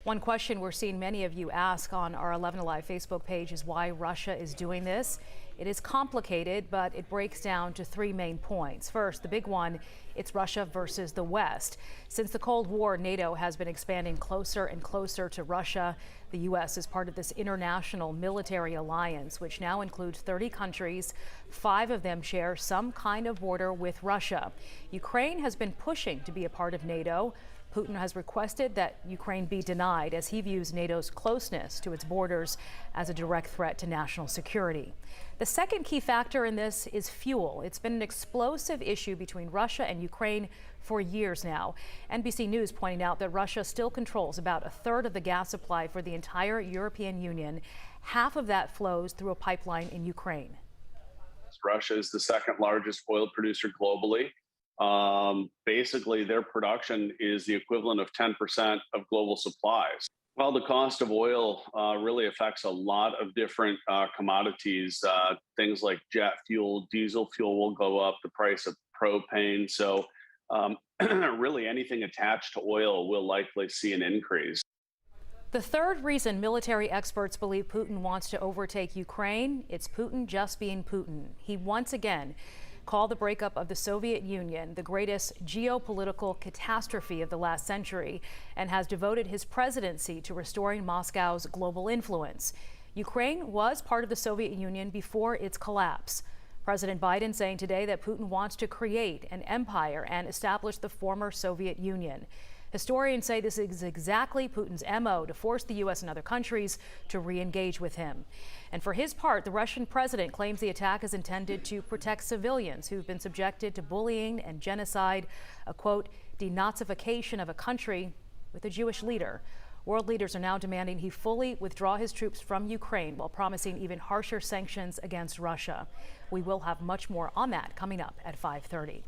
One question we're seeing many of you ask on our 11 Alive Facebook page is why Russia is doing this. It is complicated, but it breaks down to three main points. First, the big one, it's Russia versus the West. Since the Cold War, NATO has been expanding closer and closer to Russia. The U.S. is part of this international military alliance, which now includes 30 countries. 5 of them share some kind of border with Russia. Ukraine has been pushing to be a part of NATO. Putin has requested that Ukraine be denied as he views NATO's closeness to its borders as a direct threat to national security. The second key factor in this is fuel. It's been an explosive issue between Russia and Ukraine for years now. NBC News pointing out that Russia still controls about a third of the gas supply for the entire European Union. Half of that flows through a pipeline in Ukraine. Russia is the second largest oil producer globally. Basically, their production is the equivalent of 10% of global supplies. Well, the cost of oil really affects a lot of different commodities. Things like jet fuel, diesel fuel will go up, the price of propane. So really anything attached to oil will likely see an increase. The third reason military experts believe Putin wants to overtake Ukraine, it's Putin just being Putin. He once again called the breakup of the Soviet Union the greatest geopolitical catastrophe of the last century and has devoted his presidency to restoring Moscow's global influence. Ukraine was part of the Soviet Union before its collapse. President Biden saying today that Putin wants to create an empire and establish the former Soviet Union. Historians say this is exactly Putin's MO to force the U.S. and other countries to re-engage with him. And for his part, the Russian president claims the attack is intended to protect civilians who've been subjected to bullying and genocide, a quote, denazification of a country with a Jewish leader. World leaders are now demanding he fully withdraw his troops from Ukraine while promising even harsher sanctions against Russia. We will have much more on that coming up at 5:30.